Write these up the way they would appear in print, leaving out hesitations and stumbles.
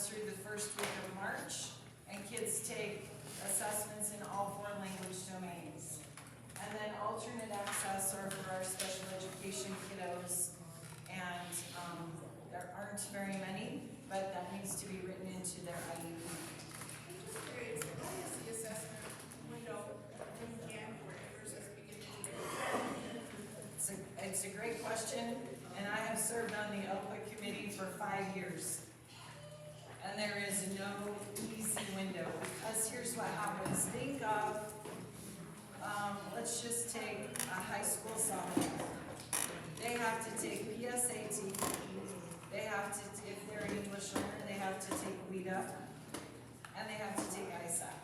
runs through the first week of March, and kids take assessments in all 4 language domains. And then alternate access are for our special education kiddos, and there aren't very many, but that needs to be written into their IEP. Just curious, what is the assessment window in January versus beginning of the year? It's a great question, and I have served on the UPA committee for 5 years. And there is no easy window, because here's what happens. Think of, let's just take a high school sophomore. They have to take PSAT, they have to, if they're an English learner, they have to take WIDA, and they have to take ISAP.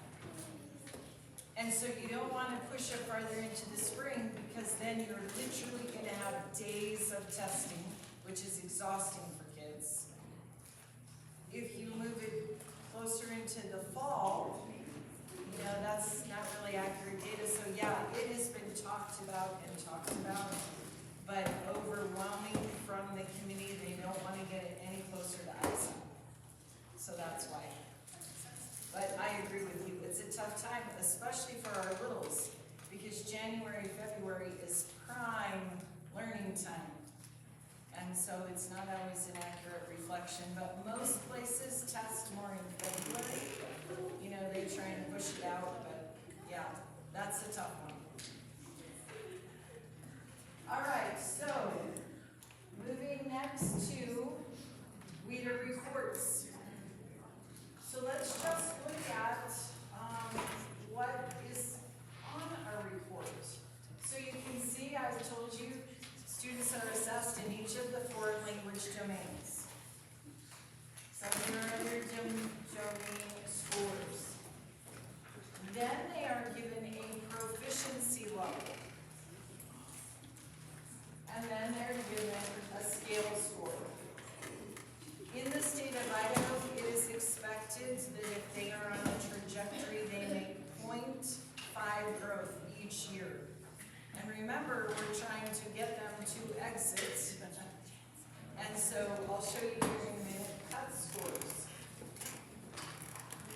And so you don't want to push it farther into the spring, because then you're literally going to have days of testing, which is exhausting for kids. If you move it closer into the fall, you know, that's not really accurate data. So yeah, it has been talked about, but overwhelming from the committee, they don't want to get it any closer to ISAP. So that's why. But I agree with you, it's a tough time, especially for our littles, because January, February is prime learning time. And so it's not always an accurate reflection, but most places test more in February. You know, they try and push it out, but yeah, that's a tough one. All right, so moving next to WIDA reports. So let's just look at what is on our report. So you can see, I've told you, students are assessed in each of the 4 language domains. Some of your other domain scores. Then they are given a proficiency level. And then they're given a scale score. In the state of Idaho, it is expected that if they are on a trajectory, they make 0.5 growth each year. And remember, we're trying to get them to exit. And so I'll show you here in a minute cut scores.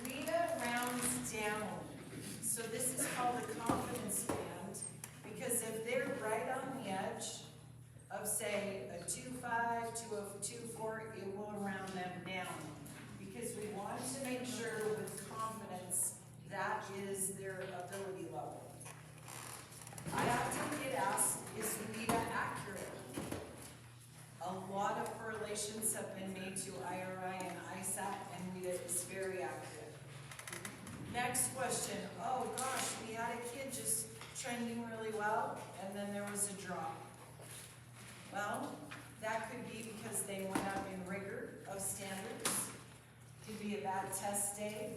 WIDA rounds down. So this is called a confidence band, because if they're right on the edge of, say, a 2.5 to a 2.4, it will round them down, because we want to make sure with confidence that is their ability level. I often get asked, is WIDA accurate? A lot of correlations have been made to IRI and ISAP, and WIDA is very accurate. Next question. Oh gosh, we had a kid just trending really well, and then there was a drop. Well, that could be because they went up in rigor of standards. Could be a bad test day.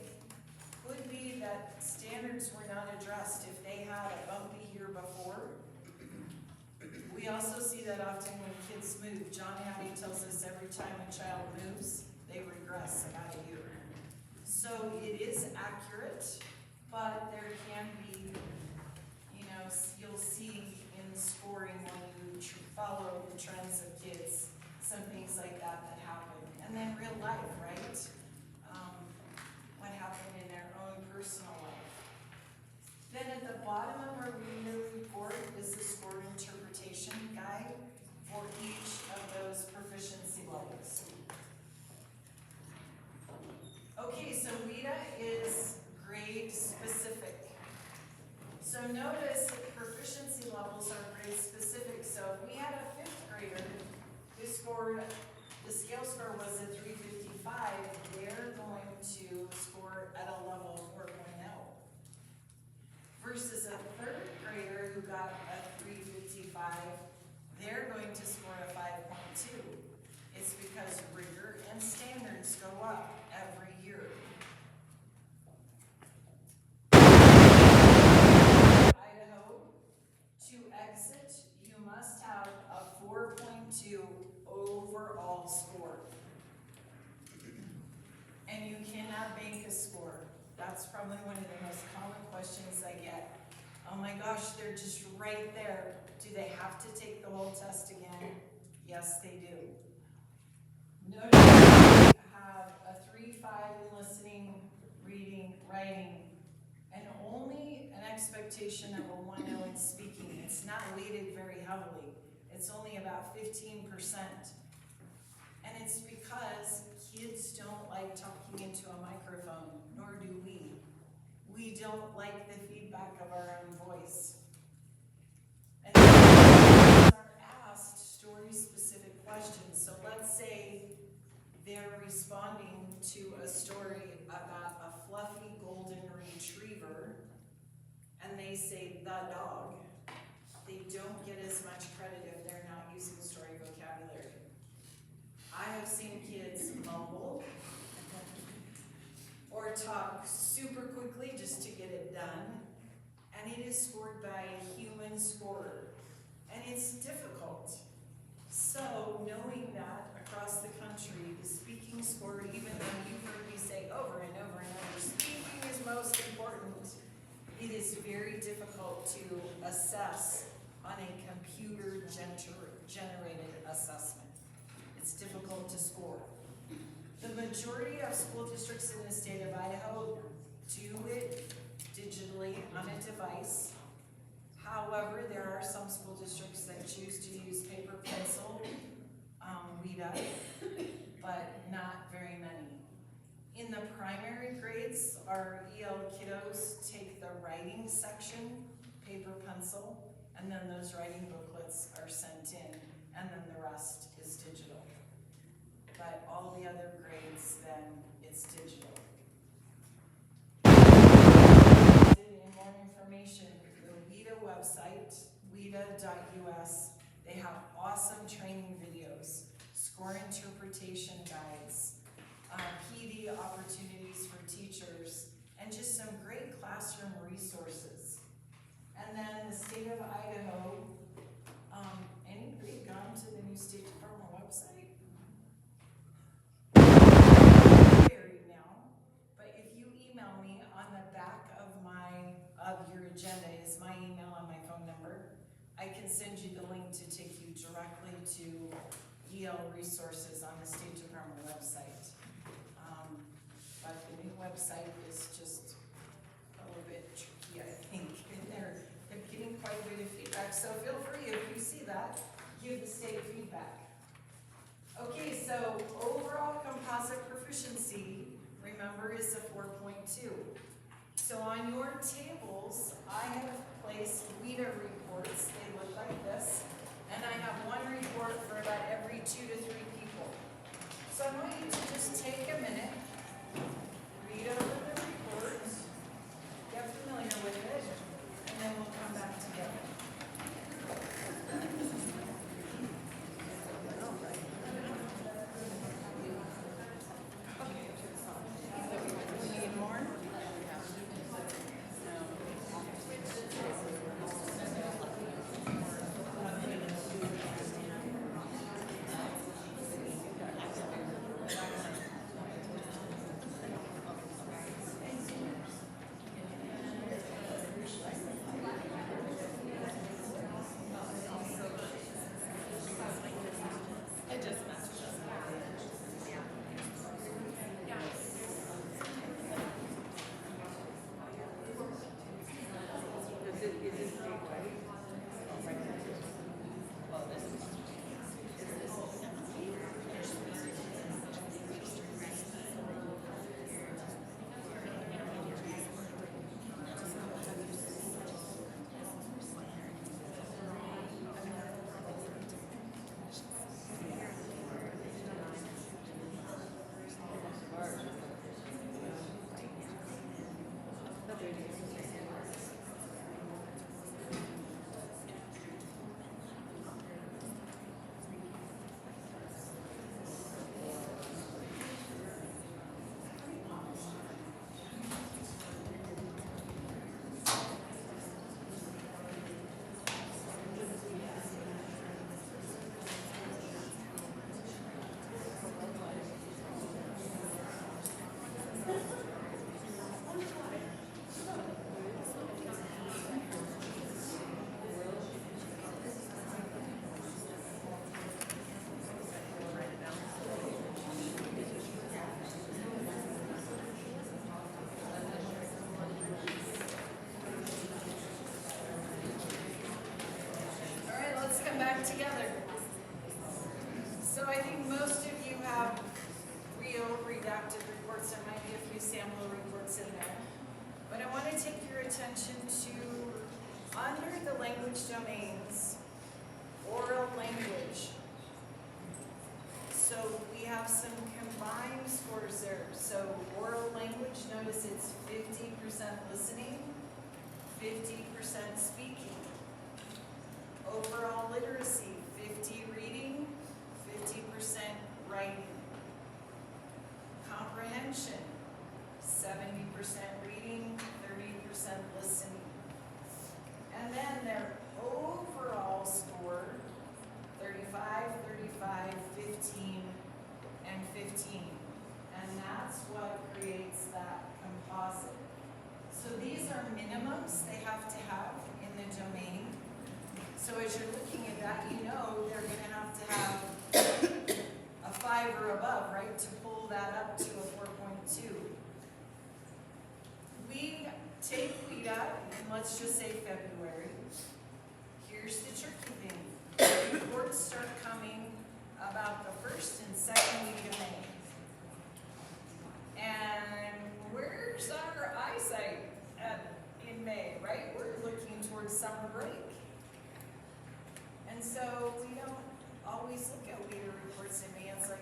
Could be that standards were not addressed if they had a bumpy year before. We also see that often when kids move. John Hattie tells us every time a child moves, they regress about a year. So it is accurate, but there can be, you know, you'll see in scoring when you follow the trends of kids, some things like that that happen. And then real life, right? What happened in their own personal life. Then at the bottom of our WIDA report is the score interpretation guide for each of those proficiency levels. Okay, so WIDA is grade specific. So notice that proficiency levels are grade specific. So if we had a 5th grader who scored, the scale score was a 355, they're going to score at a level 4.0. Versus a 3rd grader who got a 355, they're going to score a 5.2. It's because rigor and standards go up every year. Idaho, to exit, you must have a 4.2 overall score. And you cannot bank a score. That's probably one of the most common questions I get. Oh my gosh, they're just right there. Do they have to take the whole test again? Yes, they do. Notice we have a 3.5 of a 1.0 in speaking. It's not weighted very heavily. It's only about 15%. And it's because kids don't like talking into a microphone, nor do we. We don't like the feedback of our own voice. And kids are asked story-specific questions. So let's say they're responding to a story about a fluffy golden retriever, and they say the dog. They don't get as much credit if they're not using story vocabulary. I have seen kids mumble or talk super quickly just to get it done, and it is scored by a human scorer, and it's difficult. So knowing that across the country, the speaking score, even though you've heard me say over and over and over, speaking is most important, it is very difficult to assess on a computer-generated assessment. It's difficult to score. The majority of school districts in the state of Idaho do it digitally on a device. However, there are some school districts that choose to use paper, pencil, WIDA, but not very many. In the primary grades, our EL kiddos take the writing section, paper, pencil, and then those writing booklets are sent in, and then the rest is digital. But all the other grades, then it's digital. In more information, the WIDA website, WIDA.us, they have awesome training videos, score interpretation guides, PD opportunities for teachers, and just some great classroom resources. And then the state of Idaho, anybody gone to the new State Department website? Buried now, but if you email me, on the back of your agenda is my email and my phone number. I can send you the link to take you directly to EL resources on the State Department website. But the new website is just a little bit tricky, I think, and they're getting quite a bit of feedback, so feel free, if you see that, give the state feedback. Okay, so overall composite proficiency, remember, is a 4.2. So on your tables, I have placed WIDA reports. They look like this, and I have one report for about every 2 to 3 people. So I want you to just take a minute, read over the report, get familiar with it, and then we'll come back together. few sample reports in there. But I want to take your attention to, under the language domains, oral language. So we have some combined scores there. So oral language, notice it's 50% listening, 50% speaking. Overall literacy, 50 reading, 50% writing. Comprehension, 70% reading, 30% listening. And then their overall score, 35, 35, 15, and 15. And that's what creates that composite. So these are minimums they have to have in the domain. So as you're looking at that, you know they're gonna have to have a 5 or above, right, to pull that up to a 4.2. We take WIDA, and let's just say February. Here's the tricky thing. Reports start coming about the first and second week of May. And where's our eyesight in May, right? We're looking towards summer break. And so we don't always look at WIDA reports in May. It's like,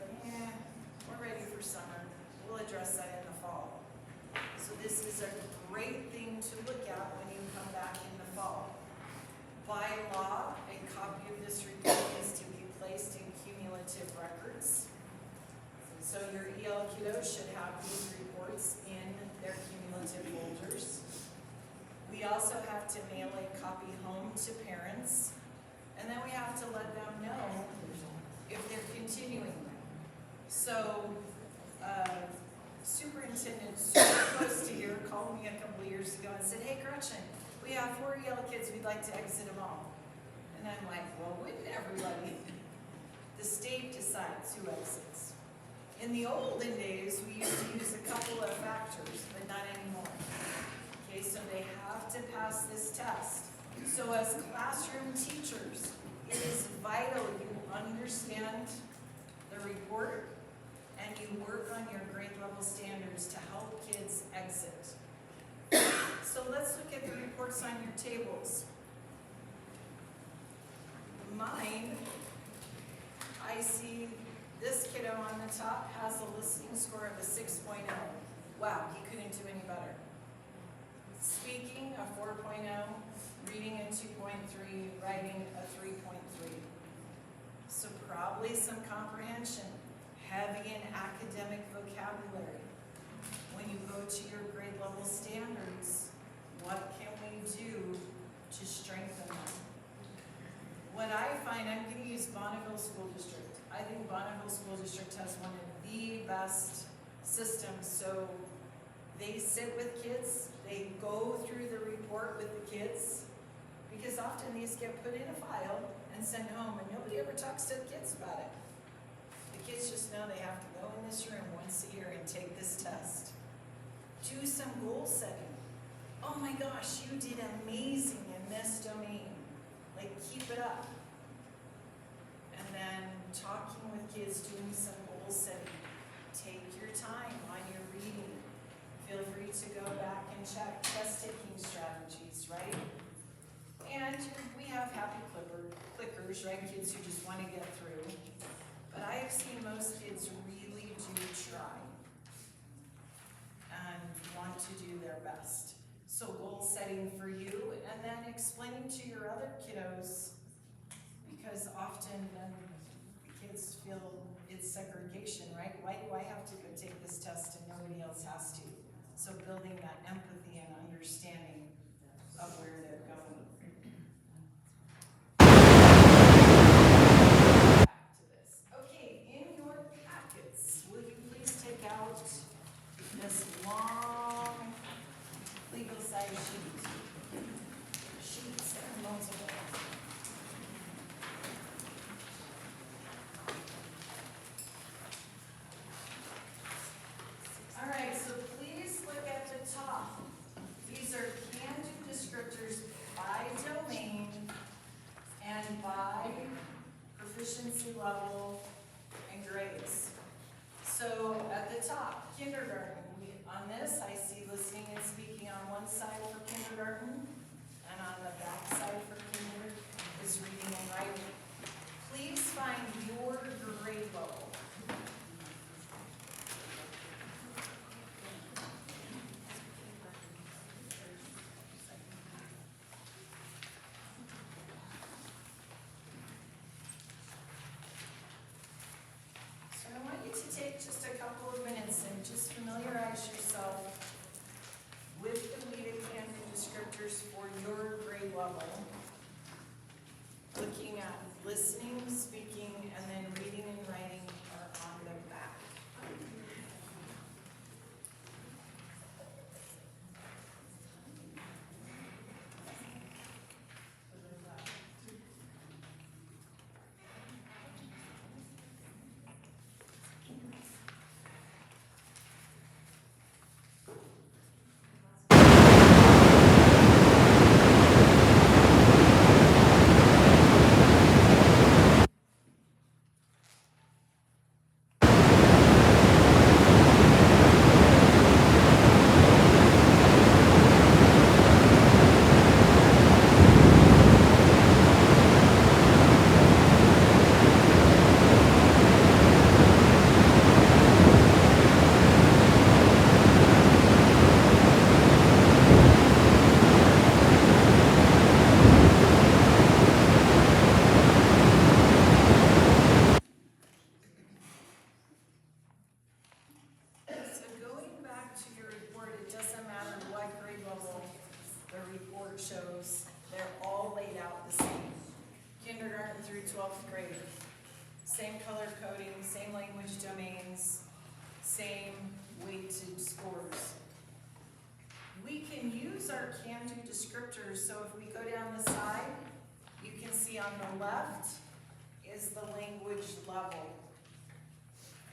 we're ready for summer. We'll address that in the fall. So this is a great thing to look at when you come back in the fall. By law, a copy of this report is to be placed in cumulative records. So your EL kiddos should have these reports in their cumulative folders. We also have to mail a copy home to parents. And then we have to let them know if they're continuing. So, superintendent super close to here called me a couple of years ago and said, hey Gretchen, we have 4 EL kids, we'd like to exit them all. And I'm like, well, wouldn't everybody? The state decides who exits. In the olden days, we used to use a couple of factors, but not anymore. Okay, so they have to pass this test. So as classroom teachers, it is vital you understand the report and you work on your grade level standards to help kids exit. So let's look at the reports on your tables. Mine, I see this kiddo on the top has a listening score of a 6.0. Wow, he couldn't do any better. Speaking, a 4.0. Reading a 2.3, writing a 3.3. So probably some comprehension, heavy in academic vocabulary. When you go to your grade level standards, what can we do to strengthen them? What I find, I'm going to use Bonneville School District. I think Bonneville School District has one of the best systems. So they sit with kids, they go through the report with the kids, because often these get put in a file and sent home, and nobody ever talks to the kids about it. The kids just know they have to go in this room once a year and take this test. Do some goal setting. Oh my gosh, you did amazing in this domain. Like, keep it up. And then talking with kids, doing some goal setting. Take your time on your reading. Feel free to go back and check test-taking strategies, right? And we have happy clickers, right? Kids who just want to get through. But I have seen most kids really do try and want to do their best. So goal setting for you, and then explaining to your other kiddos, because often the kids feel it's segregation, right? Why do I have to go take this test and nobody else has to? So building that empathy and understanding of where they're going. Back to this. Okay, in your packets, will you please take out this long legal size sheet? Sheets and multiple. All right, so please look at the top. These are can-do descriptors by domain and by proficiency level and grades. So at the top, kindergarten, on this, I see listening and speaking on one side for kindergarten, and on the back side for kindergarten is reading and writing. Please find your grade level. So I want you to take just a couple of minutes and just familiarize yourself with the WIDA Canvas descriptors for your grade level. Looking at listening, speaking, and then reading and writing are on the back. So going back to your report, it doesn't matter what grade level the report shows, they're all laid out the same. Kindergarten through 12th grade. Same color coding, same language domains, same weighted scores. We can use our can-do descriptors, so if we go down the side, you can see on the left is the language level.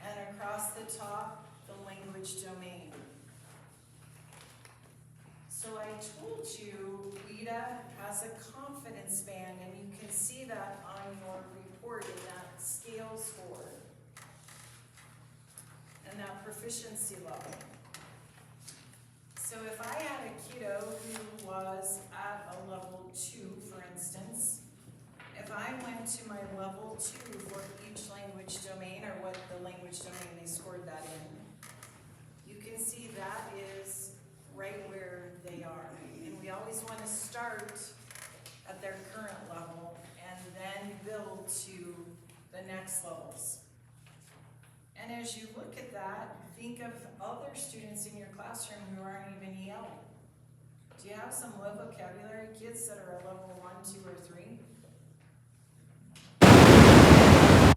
And across the top, the language domain. So I told you WIDA has a confidence band, and you can see that on your report in that scale score and that proficiency level. So if I had a kiddo who was at a level 2, for instance, if I went to my level 2 for each language domain, or what the language domain they scored that in, you can see that is right where they are. And we always want to start at their current level and then build to the next levels. And as you look at that, think of other students in your classroom who aren't even EL. Do you have some low vocabulary kids that are a level 1, 2, or 3?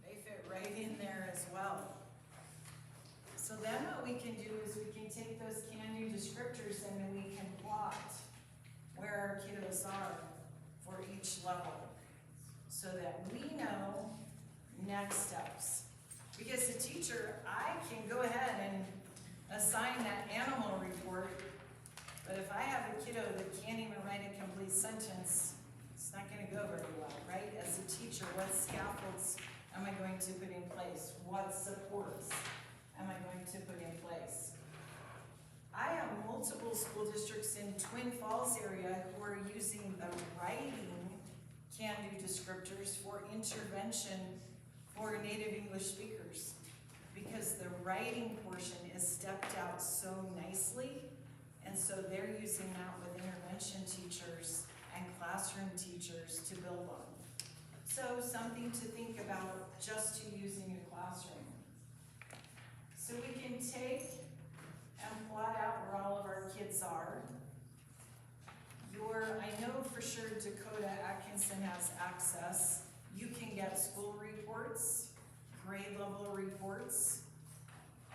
They fit right in there as well. So then what we can do is we can take those can-do descriptors and then we can plot where our kiddos are for each level so that we know next steps. Because as a teacher, I can go ahead and assign that animal report, but if I have a kiddo that can't even write a complete sentence, it's not going to go very well, right? As a teacher, what scaffolds am I going to put in place? What supports am I going to put in place? I have multiple school districts in Twin Falls area who are using the writing can-do descriptors for intervention for native English speakers, because the writing portion is stepped out so nicely, and so they're using that with intervention teachers and classroom teachers to build on. So something to think about just to use in your classroom. So we can take and plot out where all of our kids are. I know for sure Dakota Atkinson has access. You can get school reports, grade level reports,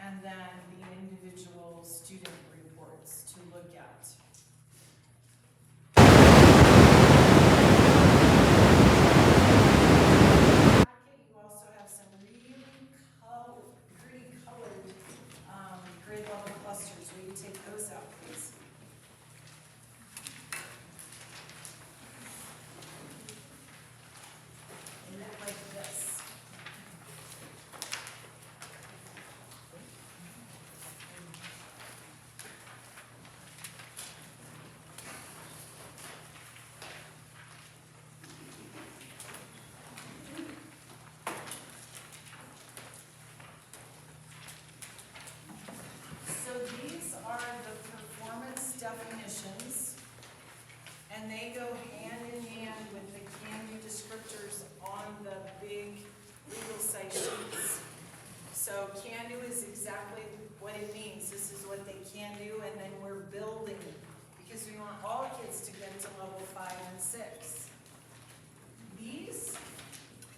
and then the individual student reports to look at. You also have some really pretty colored grade level clusters. Will you take those out, please? They look like this. are the performance definitions, and they go hand in hand with the can-do descriptors on the big legal site sheets. So can-do is exactly what it means. This is what they can do, and then we're building, because we want all kids to get to level 5 and 6. These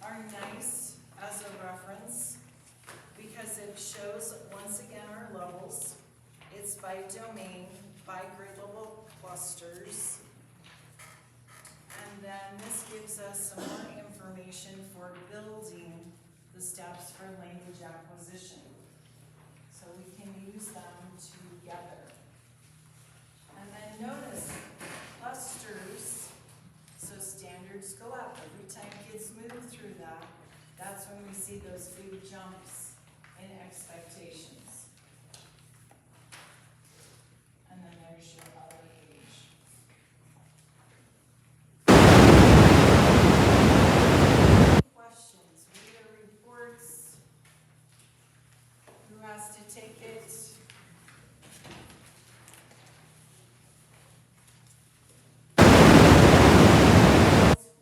are nice as a reference, because it shows, once again, our levels. It's by domain, by grade level clusters. And then this gives us some more information for building the steps for language acquisition. So we can use them together. And then notice clusters, so standards go up. Every time kids move through that, that's when we see those big jumps in expectations. And then there's your other page. Questions, reader reports. Who has to take it?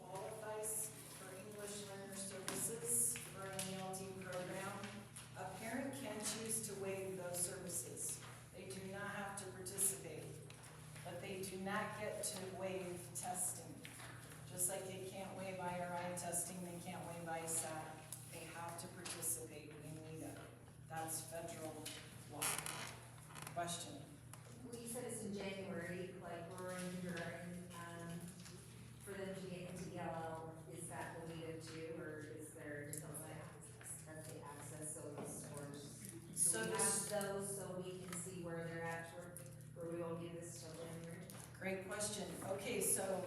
Qualifies for English Learner Services for an ELD program. A parent can choose to waive those services. They do not have to participate, but they do not get to waive testing. Just like they can't waive IRI testing, they can't waive ISAT. They have to participate in NETA. That's federal law. Question? Well, you said it's in January, like we're in kindergarten, for them to get into ELL, is that what we do too, or is there different way that they access those scores? So Do we have this- those so we can see where they're at, or we won't give this till January? Great question. Okay, so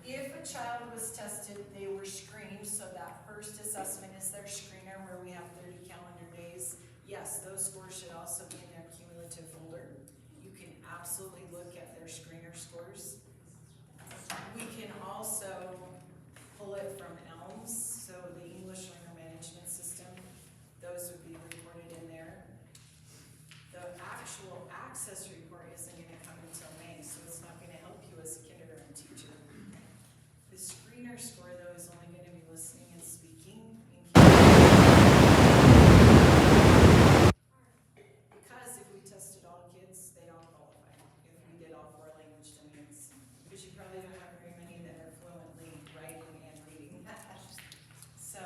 if a child was tested, they were screened, so that first assessment is their screener where we have 30 calendar days. Yes, those scores should also be in their cumulative folder. You can absolutely look at their screener scores. We can also pull it from ELMS, so the English Learner Management System. Those would be reported in there. The actual access report isn't gonna come until May, so it's not gonna help you as a kindergarten teacher. The screener score, though, is only gonna be listening and speaking in because if we tested all kids, they don't qualify, if we did all 4 language domains. Because you probably don't have very many that are fluently writing and reading. So,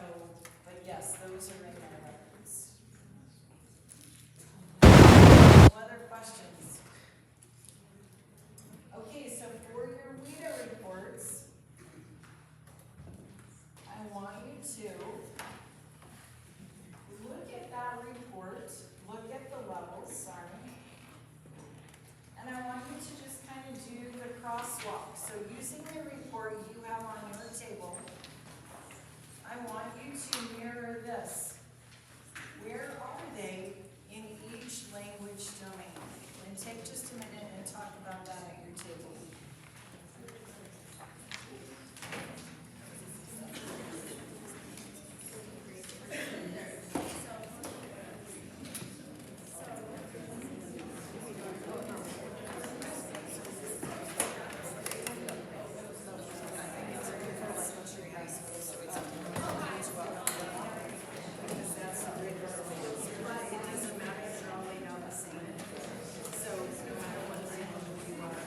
but yes, those are in our records. Other questions? Okay, so for your WIDA reports, I want you to look at that report, look at the levels, sorry. And I want you to just kind of do the crosswalk. So using the report you have on your table, I want you to mirror this. Where are they in each language domain? And take just a minute and talk about that at your table. But it doesn't matter if they're all laid out the same. So no matter what language you are,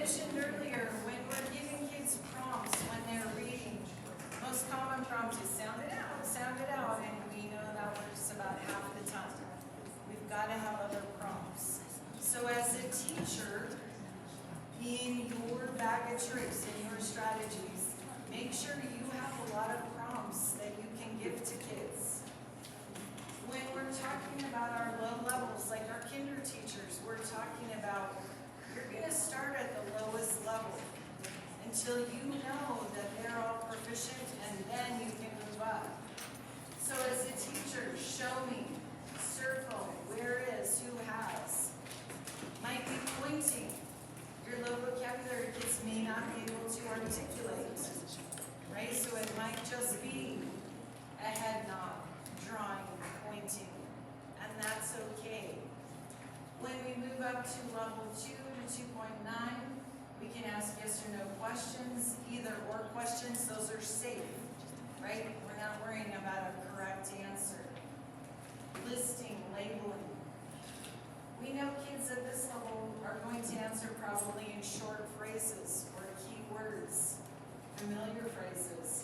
mentioned earlier, when we're giving kids prompts when they're reading, most common prompt is sound it out, and we know that works about half the time. We've got to have other prompts. So as a teacher, in your bag of tricks, in your strategies, make sure you have a lot of prompts that you can give to kids. When we're talking about our low levels, like our kinder teachers, we're talking about you're going to start at the lowest level until you know that they're all proficient, and then you can move up. So as a teacher, show me, circle, where is, who has. Might be pointing. Your low vocabulary kids may not be able to articulate, right? So it might just be a head nod, drawing, pointing, and that's okay. When we move up to level 2 to 2.9, we can ask yes or no questions, either or questions. Those are safe, right? We're not worrying about a correct answer. Listing, labeling. We know kids at this level are going to answer probably in short phrases or key words, familiar phrases,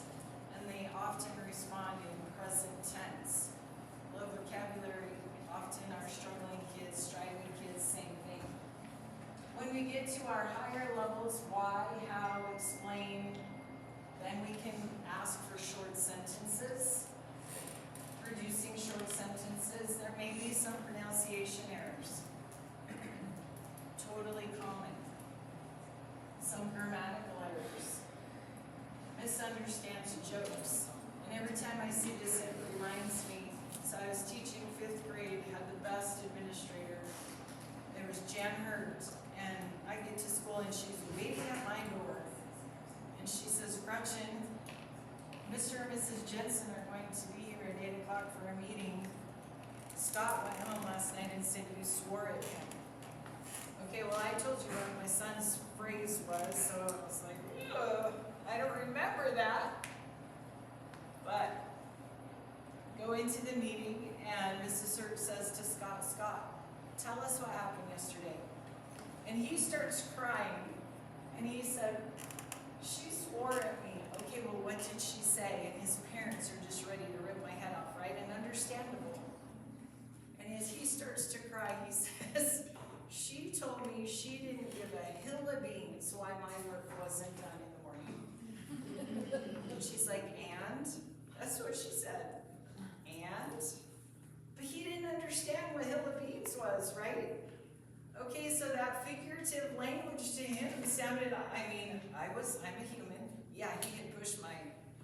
and they often respond in present tense. Low vocabulary, often our struggling kids, striving kids, same thing. When we get to our higher levels, why, how, explain, then we can ask for short sentences. Producing short sentences, there may be some pronunciation errors. Totally common. Some grammatical errors. Misunderstands jokes. And every time I see this, it reminds me. So I was teaching 5th grade, had the best administrator. There was Jan Hurt, and I get to school and she's waiting at my door. And she says, Gretchen, Mr. and Mrs. Jensen are going to be here at 8 o'clock for a meeting. Scott went home last night and said you swore at him. Okay, well, I told you what my son's phrase was, so I was like, I don't remember that. But go into the meeting, and Mrs. Hurt says to Scott, tell us what happened yesterday. And he starts crying, and he said, she swore at me. Okay, well, what did she say? And his parents are just ready to rip my head off, right? And understandable. And as he starts to cry, he says, she told me she didn't give a hill of beans why my work wasn't done in the morning. And she's like, and? That's what she said. And? But he didn't understand what hill of beans was, right? Okay, so that figurative language to him sounded, I'm a human. Yeah, he had pushed my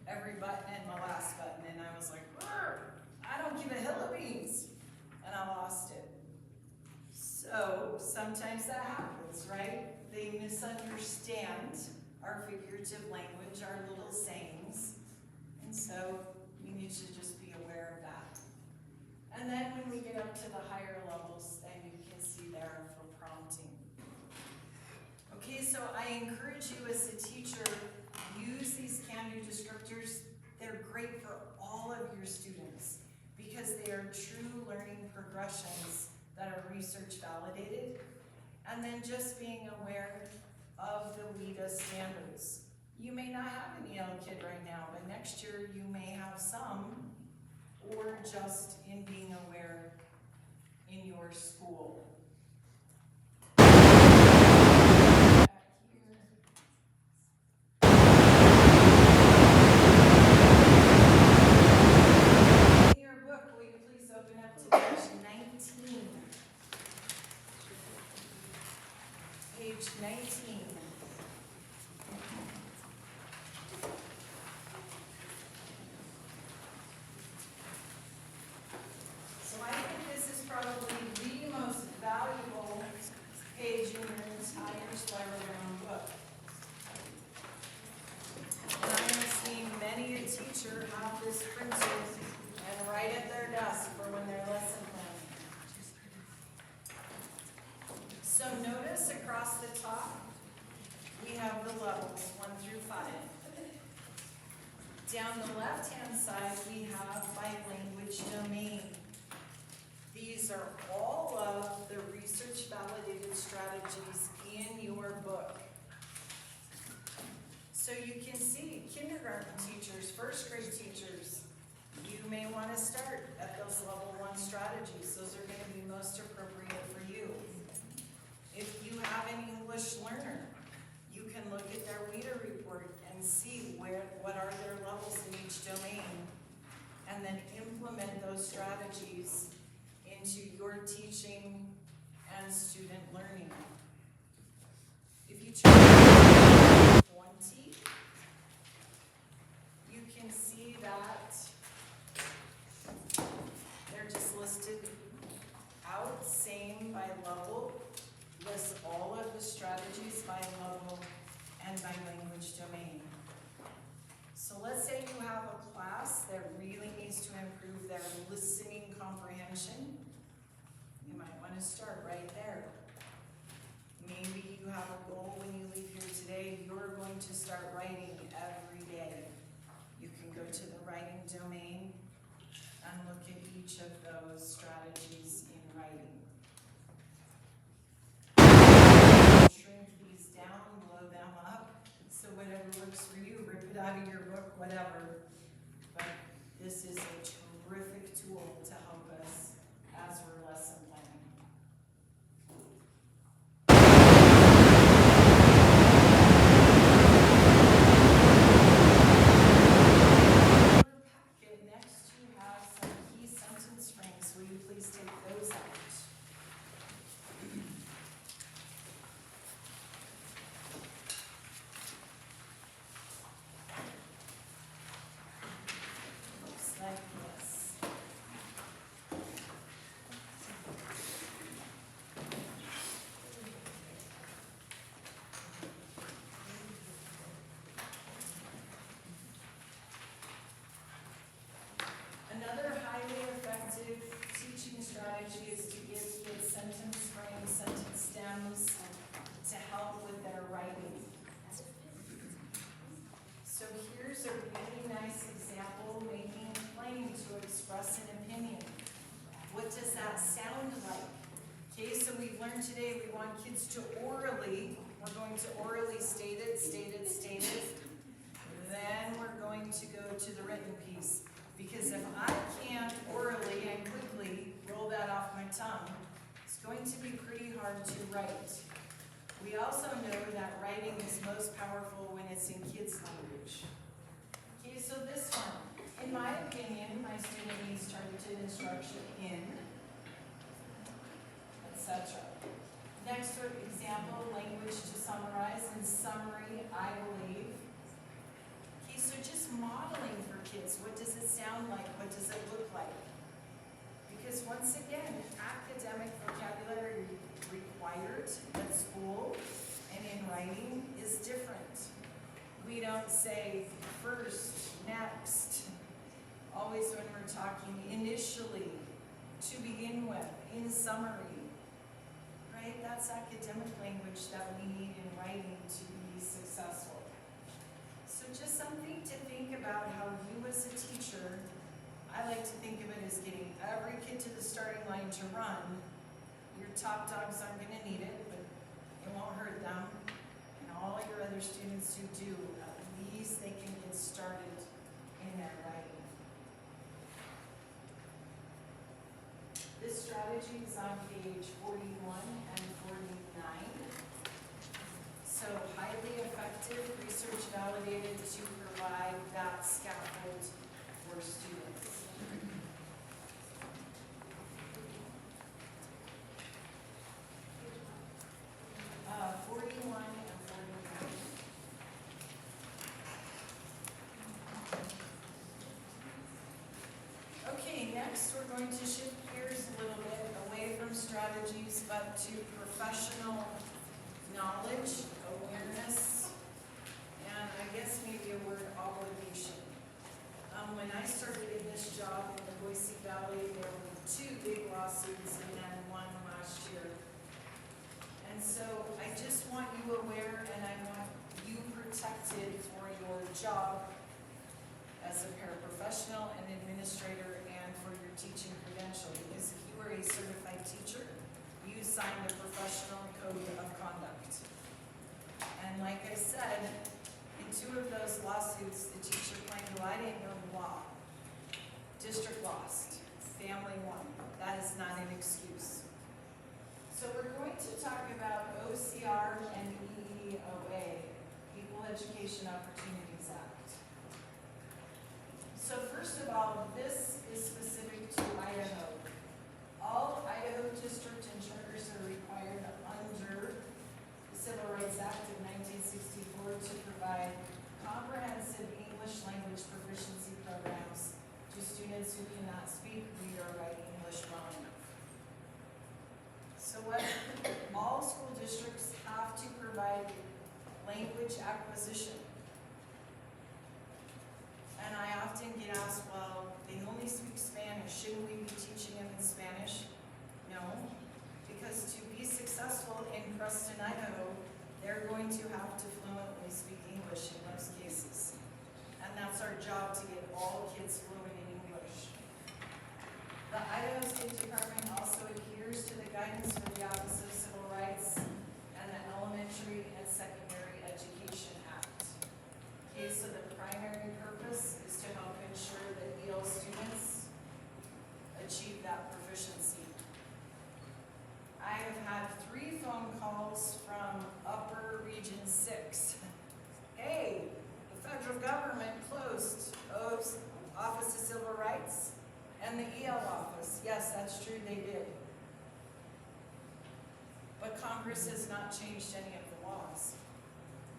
every button and my last button, and I was like, I don't give a hill of beans. And I lost it. So sometimes that happens, right? They misunderstand our figurative language, our little sayings. And so we need to just be aware of that. And then when we get up to the higher levels, then you can see there for prompting. Okay, so I encourage you as a teacher, use these can-do descriptors. They're great for all of your students because they are true learning progressions that are research validated. And then just being aware of the WIDA standards. You may not have an EL kid right now, but next year you may have some, or just in being aware in your school. In your book, will you please open up to page 19? Page 19. So I think this is probably the most valuable page in your entire Spiral-Bound book. And I have seen many a teacher have this printed and right at their desk for when they're lesson planning. So notice across the top, we have the levels 1 through 5. Down the left-hand side, we have by language domain. These are all of the research validated strategies in your book. So you can see kindergarten teachers, first grade teachers, you may want to start at those level 1 strategies. Those are going to be most appropriate for you. If you have an English learner, you can look at their WIDA report and see what are their levels in each domain, and then implement those strategies into your teaching and student learning. If you turn to 20, you can see that they're just listed out, same by level, lists all of the strategies by level and by language domain. So let's say you have a class that really needs to improve their listening comprehension. You might want to start right there. Maybe you have a goal when you leave here today, you're going to start writing every day. You can go to the writing domain and look at each of those strategies in writing. Shrink these down, blow them up, so whatever works for you, rip it out of your book, whatever. But this is a terrific tool to help us as we're lesson planning. Packet, next you have some key sentence frames. Will you please take those out? Looks like this. Another highly effective teaching strategy is to give kids sentence frames, sentence stems to help with their writing. So here's a really nice example, making plain to express an opinion. What does that sound like? Okay, so we've learned today we want kids to orally, we're going to orally state it. Then we're going to go to the written piece. Because if I can't orally and quickly roll that off my tongue, it's going to be pretty hard to write. We also know that writing is most powerful when it's in kids' language. Okay, so this one, in my opinion, my student needs targeted instruction in, etc. Next example, language to summarize. In summary, I believe. Okay, so just modeling for kids. What does it sound like? What does it look like? Because once again, academic vocabulary required at school and in writing is different. We don't say first, next, always when we're talking initially, to begin with, in summary, right? That's academic language that we need in writing to be successful. So just something to think about how you as a teacher, I like to think of it as getting every kid to the starting line to run. Your top dogs aren't going to need it, but it won't hurt them. And all your other students who do, at least they can get started in their writing. This strategy is on page 41 and 49. So highly effective, research validated to provide that scaffold for students. 41 and 49. Okay, next we're going to shift gears a little bit away from strategies but to professional knowledge, awareness, and I guess maybe a word, obligation. When I started in this job in the Boise Valley, there were 2 big lawsuits and then 1 last year. And so I just want you aware and I want you protected for your job as a paraprofessional and administrator and for your teaching credential. Because if you were a certified teacher, you signed a professional code of conduct. And like I said, In 2 of those lawsuits, the teacher claimed, well, I didn't know the law. District lost, family won. That is not an excuse. So we're going to talk about OCR and EEOA, Equal Education Opportunities Act. So first of all, this is specific to Idaho. All Idaho district and charters are required under the Civil Rights Act of 1964 to provide comprehensive English language proficiency programs to students who cannot speak, read, or write English well enough. So what all school districts have to provide language acquisition. And I often get asked, well, they only speak Spanish, shouldn't we be teaching them in Spanish? No, because to be successful in Preston, Idaho, they're going to have to fluently speak English in most cases. And that's our job, to get all kids fluent in English. The Idaho State Department also adheres to the guidance for the Office of Civil Rights and the Elementary and Secondary Education Act. Okay, so the primary purpose is to help ensure that EL students achieve that proficiency. I have had 3 phone calls from Upper Region 6. Hey, the federal government closed OAB's Office of Civil Rights and the EL office. Yes, that's true, they did. But Congress has not changed any of the laws.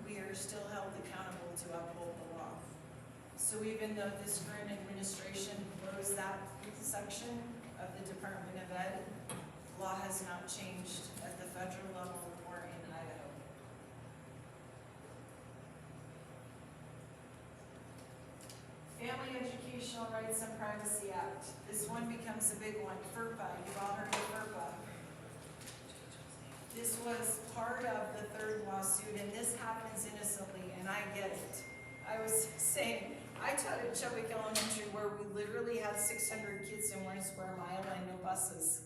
We are still held accountable to uphold the law. So even though this current administration closed that section of the Department of Ed, law has not changed at the federal level or in Idaho. Family Educational Rights and Privacy Act. This one becomes a big one. FERPA, you've all heard of FERPA. This was part of the 3rd lawsuit, and this happens innocently, and I get it. I was saying, I taught at Chubbuck Elementary where we literally had 600 kids in 1 square mile and no buses.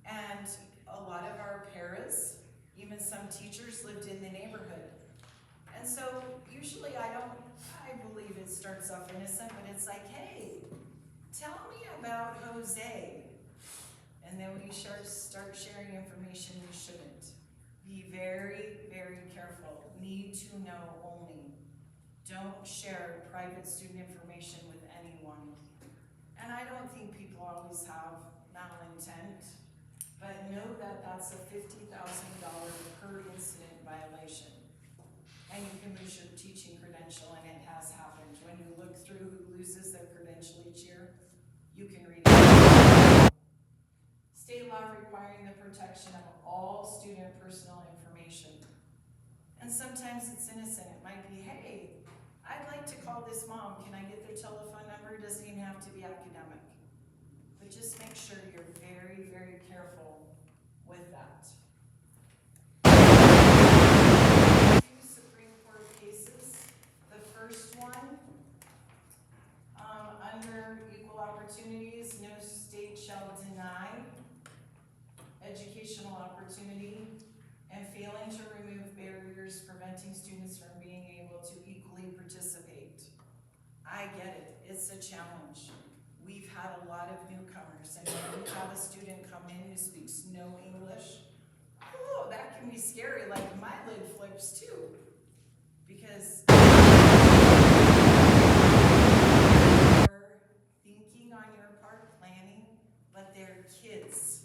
And a lot of our paras, even some teachers, lived in the neighborhood. And so usually I believe it starts off innocent, but it's like, hey, tell me about Jose. And then we start sharing information we shouldn't. Be very, very careful. Need to know only. Don't share private student information with anyone. And I don't think people always have malintent, but know that that's a $50,000 per incident violation. And you can lose your teaching credential, and it has happened. When you look through who loses their credential each year, you can read it. State law requiring the protection of all student personal information. And sometimes it's innocent. It might be, hey, I'd like to call this mom. Can I get their telephone number? It doesn't even have to be academic. But just make sure you're very, very careful with that. 2 Supreme Court cases. The first one, under equal opportunities, no state shall deny educational opportunity, and failing to remove barriers preventing students from being able to equally participate. I get it, it's a challenge. We've had a lot of newcomers, and when we have a student come in who speaks no English, oh, that can be scary, like my lid flips too. Because you're thinking on your part, planning, but they're kids.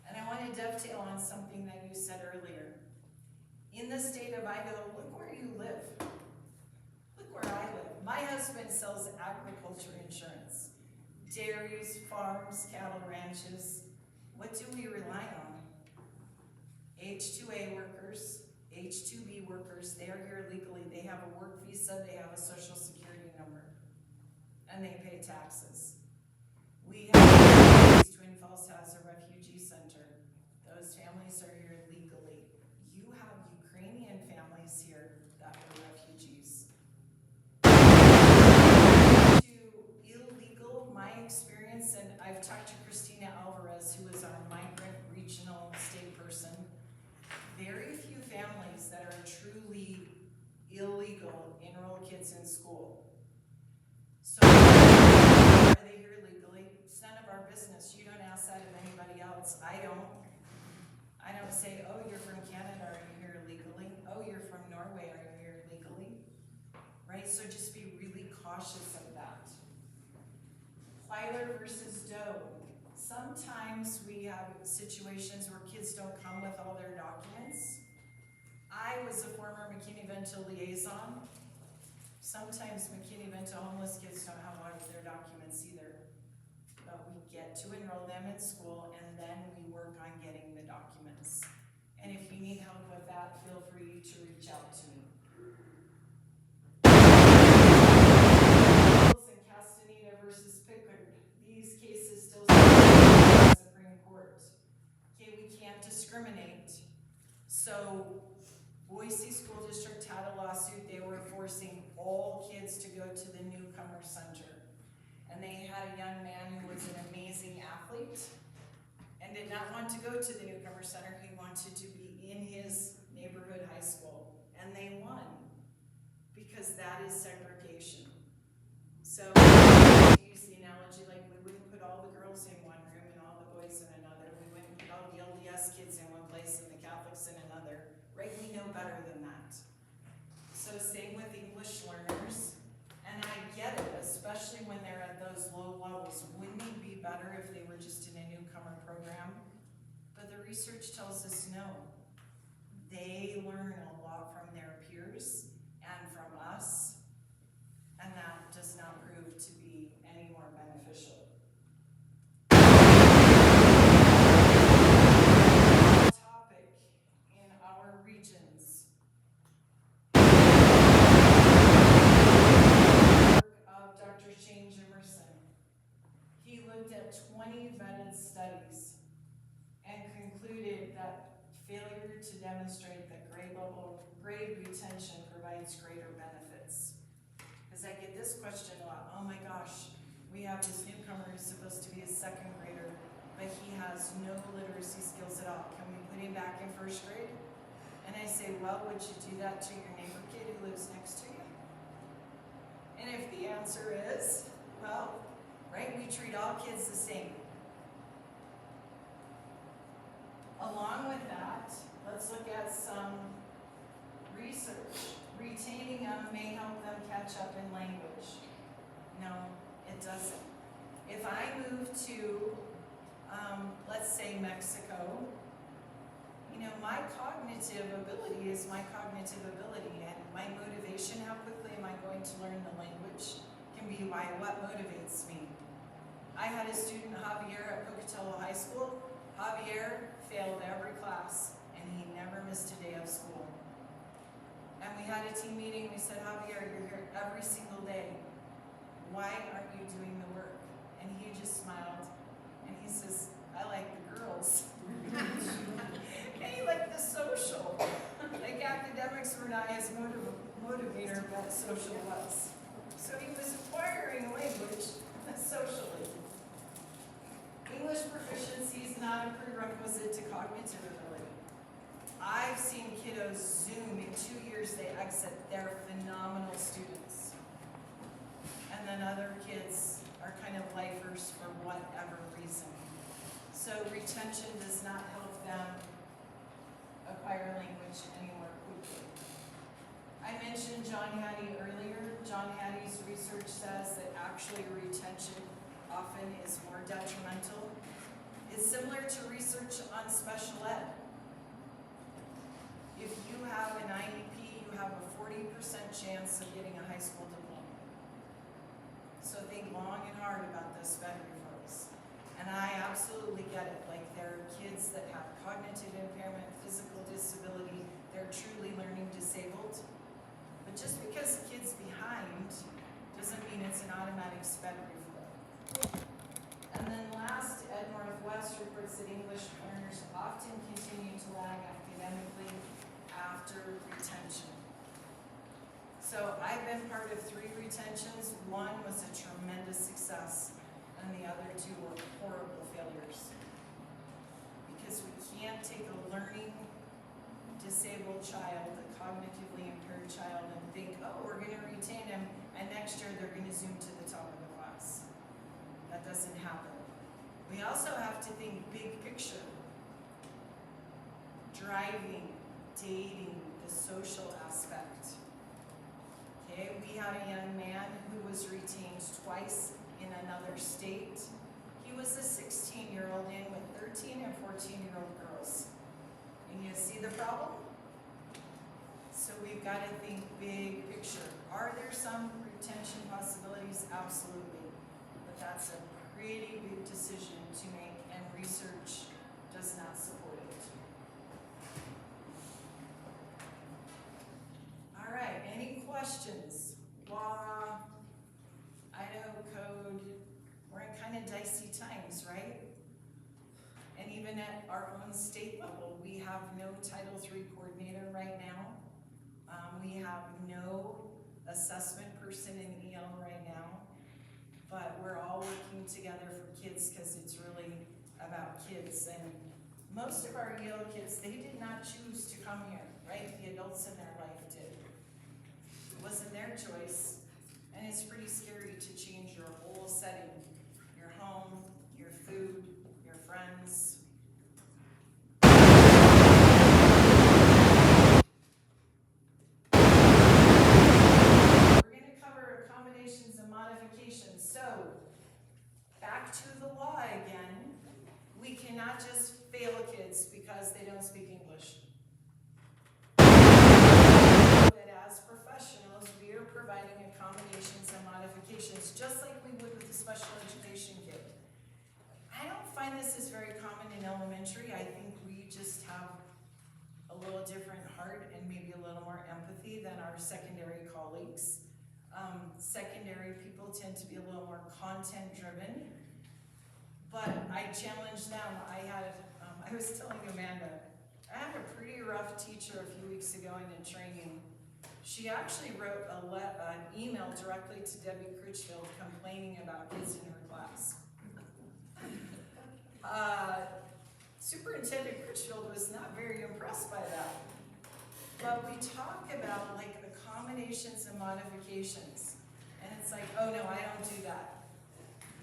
And I want to dovetail on something that you said earlier. In the state of Idaho, look where you live. Look where I live. My husband sells agriculture insurance. Dairies, farms, cattle ranches. What do we rely on? H-2A workers, H-2B workers, they are here legally. They have a work visa, they have a social security number, and they pay taxes. We have, Twin Falls has a refugee center. Those families are here legally. You have Ukrainian families here that were refugees. To illegal, my experience, and I've talked to Christina Alvarez, who is our migrant regional state person. Very few families that are truly illegal cautious of that. Plyler versus Doe. Sometimes we have situations where kids don't come with all their documents. I was a former McKinney-Vento liaison. Sometimes McKinney-Vento homeless kids don't have a lot of their documents either. But we get to enroll them in school and then we work on getting the documents. And if you need help with that, feel free to reach out to me. And Castaneda versus Pickard. These cases still stand in the Supreme Court. Okay, we can't discriminate. So Boise School District had a lawsuit. They were forcing all kids to go to the newcomer center. And they had a young man who was an amazing athlete and did not want to go to the newcomer center. He wanted to be in his neighborhood high school. And they won because that is segregation. So to use the analogy, like we wouldn't put all the girls in one room and all the boys in another. We wouldn't put all the LDS kids in one place and the Catholics in another. Right? We know better than that. So same with English learners. And I get it, especially when they're at those low levels. Wouldn't it be better if they were just in a newcomer program? But the research tells us no. They learn a lot from their peers and from us, and that does not prove to be any more beneficial. Topic in our regions. Of Dr. Shane Jimerson. He looked at 20 vetted studies and concluded that failure to demonstrate that grade retention provides greater benefits. Because I get this question a lot, oh my gosh, we have this newcomer who's supposed to be a second grader, but he has no literacy skills at all. Can we put him back in first grade? And I say, well, would you do that to your neighbor kid who lives next to you? And if the answer is, well, right, we treat all kids the same. Along with that, let's look at some research. Retaining them may help them catch up in language. No, it doesn't. If I move to, let's say Mexico, you know, my cognitive ability is my cognitive ability, and my motivation, how quickly am I going to learn the language, can be by what motivates me. I had a student, Javier, at Pocatello High School. Javier failed every class, and he never missed a day of school. And we had a team meeting, we said, Javier, you're here every single day. Why aren't you doing the work? And he just smiled, and he says, I like the girls. And he liked the social. Like academics were not his motivator, but social was. So he was acquiring language socially. English proficiency is not a prerequisite to cognitive ability. I've seen kiddos Zoom in 2 years, they exit, they're phenomenal students. And then other kids are kind of lifers for whatever reason. So retention does not help them acquire language any more quickly. I mentioned John Hattie earlier. John Hattie's research says that actually retention often is more detrimental. It's similar to research on special ed. If you have an IEP, you have a 40% chance of getting a high school diploma. So think long and hard about this, veteran folks. And I absolutely get it. Like, there are kids that have cognitive impairment, physical disability, they're truly learning disabled. But just because a kid's behind doesn't mean it's an automatic sped reflow. And then last, Ed Northwest reports that English learners often continue to lag academically after retention. So I've been part of 3 retentions. One was a tremendous success, and the other 2 were horrible failures. Because we can't take a learning disabled child, a cognitively impaired child, and think, oh, we're going to retain him, and next year they're going to zoom to the top of the class. That doesn't happen. We also have to think big picture. Driving, dating, the social aspect. Okay, we had a young man who was twice in another state. He was a 16-year-old in with 13 and 14-year-old girls. And you see the problem? So we've got to think big picture. Are there some retention possibilities? Absolutely. But that's a pretty big decision to make, and research does not support it. All right, any questions? Law, Idaho code, we're in kind of dicey times, right? And even at our own state level, we have no Title III coordinator right now. We have no assessment person in EL right now, but we're all working together for kids because it's really about kids. And most of our EL kids, they did not choose to come here, right? The adults in their life did. It wasn't their choice, and it's pretty scary to change your whole setting, your home, your food, your friends. So, back to the law again. We cannot just fail kids because they don't speak English. That as professionals, we are providing accommodations and modifications, just like we would with a special education kid. I don't find this is very common in elementary. I think we just have a little different heart and maybe a little more empathy than our secondary colleagues. Secondary people tend to be a little more content driven, but I challenge them. I was telling Amanda, I had a pretty rough teacher a few weeks ago in a training. She actually wrote an email directly to Debbie Critchfield complaining about kids in her class. Superintendent Critchfield was not very impressed by that. But we talk about like accommodations and modifications. And it's like, oh no, I don't do that.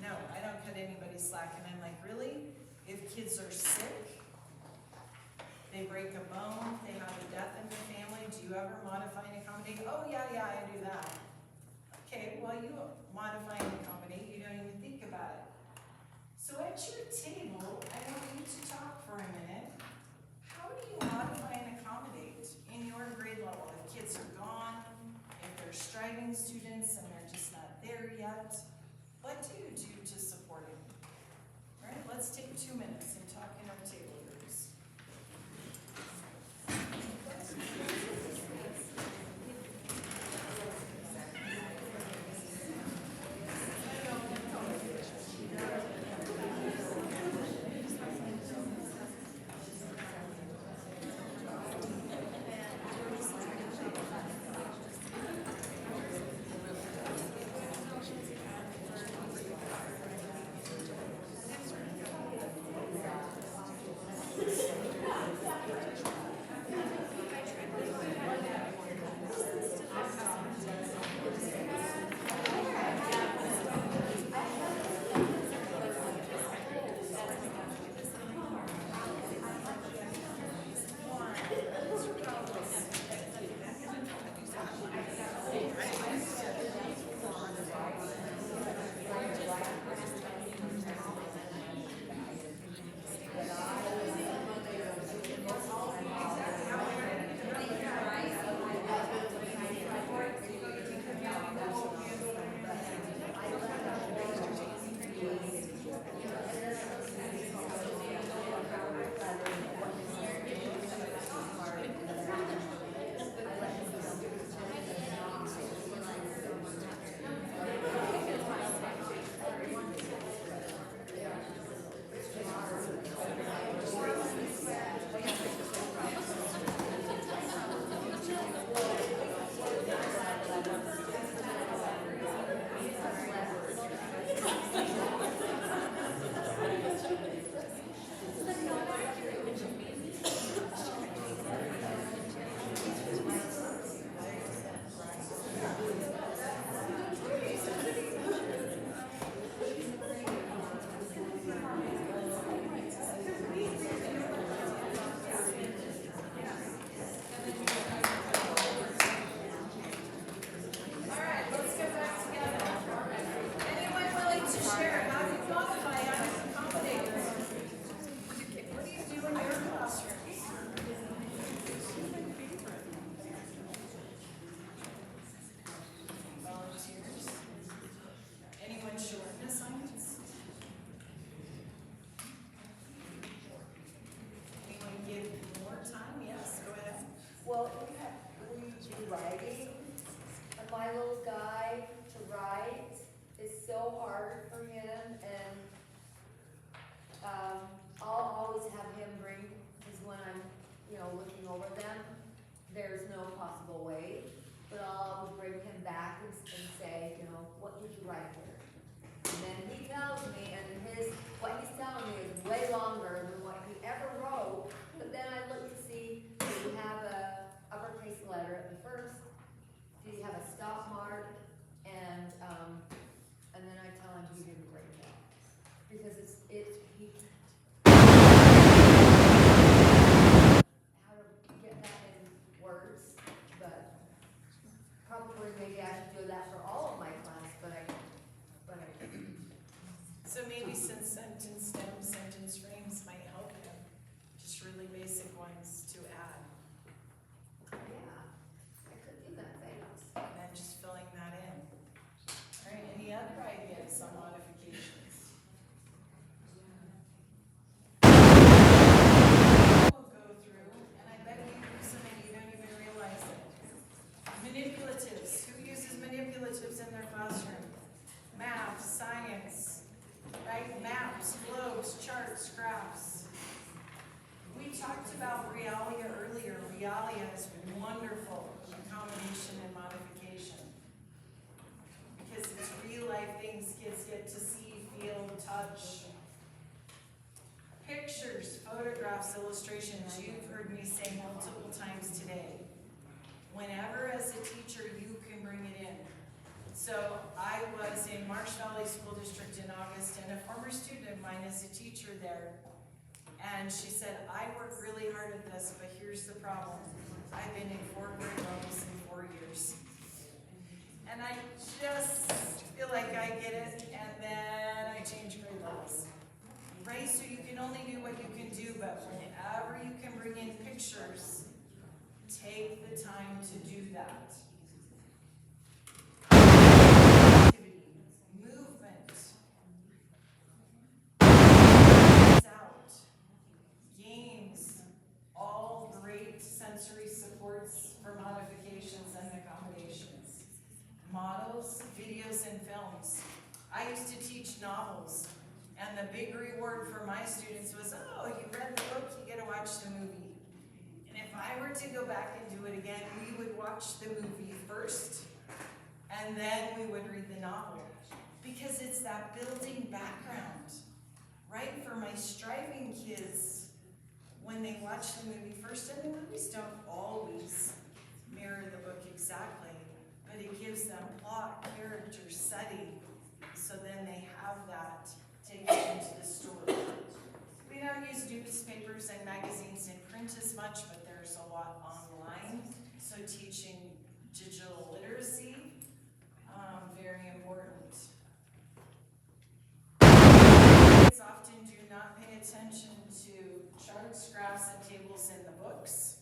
No, I don't cut anybody slack. And I'm like, really? If kids are sick, they break a bone, they have a death in the family, do you ever modify and accommodate? Oh yeah, I do that. Okay, well you modify and accommodate, you don't even think about it. So at your table, I want you to talk for a minute. How do you modify and accommodate in your grade level? If kids are gone, if they're striving students and they're just not there yet, what do you do to support them? All right, let's take 2 minutes and talk in our table groups. share, how do you qualify as an accommodator? What do you do in your classroom? Volunteers? Anyone short in assignments? Anyone give more time? Yes, go ahead. Well, we do writing, and my little guy to write is so hard for him, and, I'll always have him bring, because when I'm, looking over them, there's no possible way, but I'll always bring him back and say, what did you write here? And then he tells me, and what he's telling me is way longer than what he ever wrote, but then I look to see, do you have a uppercase letter at the first? Do you have a stop mark? And then I tell him he did a great job. Because he how to get that in words, but probably maybe I should do that for all of my class, but I So maybe some sentence stems, sentence frames might help him, just really basic ones to add, yeah, I could do that, thanks. and then just filling that in. All right, any other ideas on modifications? We'll go through, and I bet you use them and you don't even realize it. Manipulatives, who uses manipulatives in their classroom? Math, science, right? Maps, globes, charts, graphs. We talked about Realia earlier. Realia is wonderful accommodation and modification. Because it's real life things kids get to see, feel, touch. Pictures, photographs, illustrations, you've heard me say multiple times today. Whenever as a teacher you can bring it in. So I was in Marsh Valley School District in August, and a former student of mine is a teacher there. And she said, I work really hard at this, but here's the problem. I've been in 4 grade levels in 4 years. And I just feel like I get it, and then I change grade levels. Right, so you can only do what you can do, but whenever you can bring in pictures, take the time to do that. Activity, movement, out, games, all great sensory supports for modifications and accommodations. Models, videos, and films. I used to teach novels, and the big reward for my students was, oh, you read the book, you get to watch the movie. And if I were to go back and do it again, we would watch the movie first, and then we would read the novel. Because it's that building background, right? For my striving kids, when they watch the movie first, and the movies don't always mirror the book exactly, but it gives them plot, character, setting, so then they have that taken into the story. We don't use newspapers and magazines in print as much, but there's a lot online. So teaching digital literacy, very important. Kids often do not pay attention to charts, graphs, and tables in the books.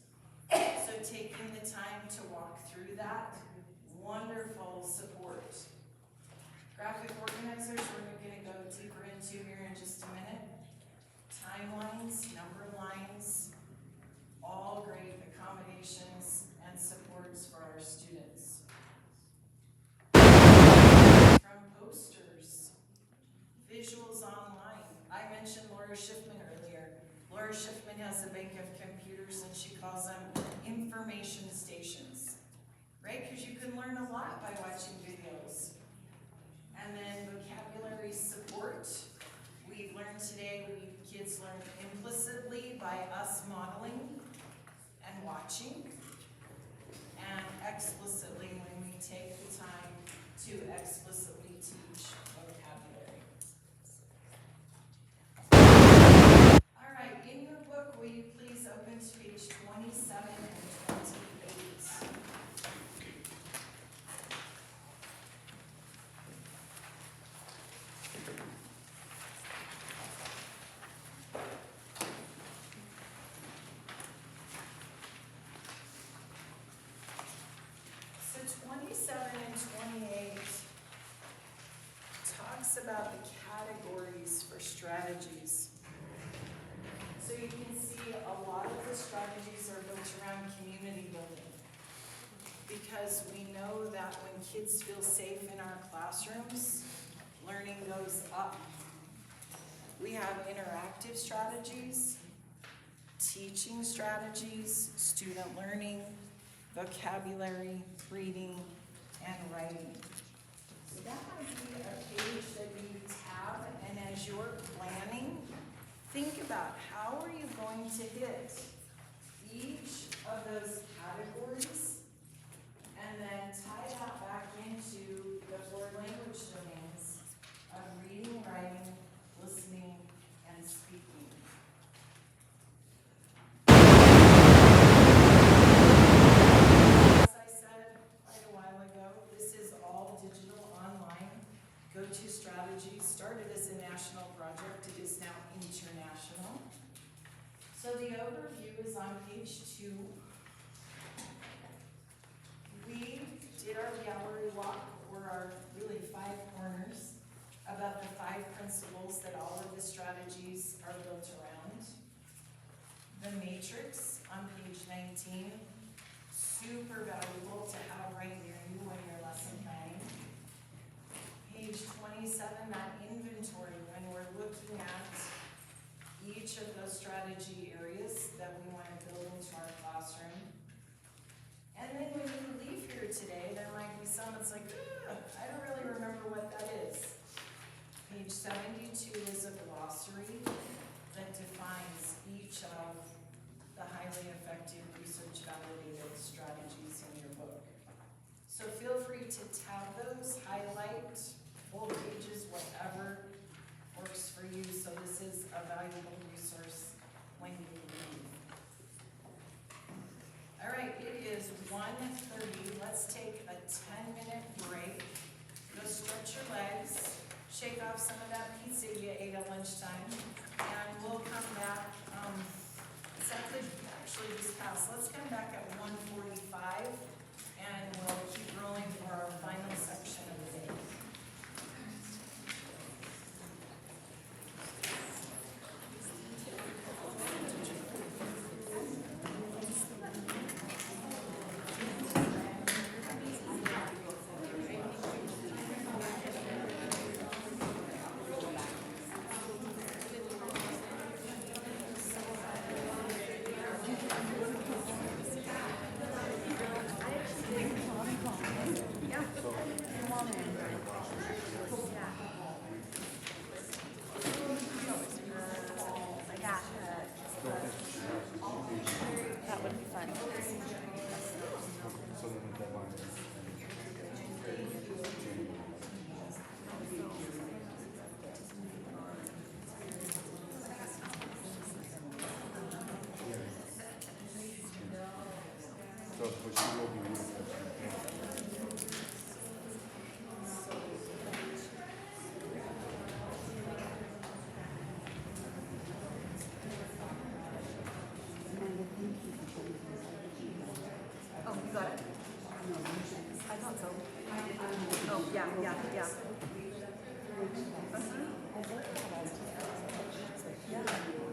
So taking the time to walk through that, wonderful support. Graphic organizers, we're going to go deeper into here in just a minute. Timelines, number lines, all great accommodations and supports for our students. From posters, visuals online. I mentioned Laura Schiffman earlier. Laura Schiffman has a bank of computers and she calls them information stations, right? Because you can learn a lot by watching videos. And then vocabulary support. We've learned today, kids learn implicitly by us modeling and watching, and explicitly when we take the time to explicitly teach vocabulary. All right, in your book, will you please open to page 27 and 28? talks about the categories for strategies. So you can see a lot of the strategies are built around community building. Because we know that when kids feel safe in our classrooms, learning goes up. We have interactive strategies, teaching strategies, student learning, vocabulary, reading, and writing. So that might be a page that you tab, and as you're planning, think about how are you going to hit each of those categories, and then tie that back into the 4 language domains of reading, writing, listening, and speaking. As I said quite a while ago, this is all digital online. Go-To Strategies started as a national project, it is now international. So the overview is on page 2. We did our gallery walk, or our really 5 corners, about the 5 principles that all of the strategies are built around. The matrix on page 19, super valuable to have right near you when you're lesson planning. Page 27, that inventory, when we're looking at each of those strategy areas that we want to build into our classroom. And then when you leave here today, there might be some that's like, I don't really remember what that is. Page 72 is a glossary that defines each of the highly effective research validated strategies in your book. So feel free to tab those, highlight, full pages, whatever works for you. So this is a valuable resource when you leave. All right, it is 1:30. Let's take a 10-minute break. Go stretch your legs, shake off some of that pizza you ate at lunchtime, and we'll come back. That could actually just pass. Let's come back at 1:45, and we'll keep rolling for our final section of the day. That would be fun. So, but she will be with us. Oh, you got it? I thought so. Oh, yeah. Uh-huh. Yeah.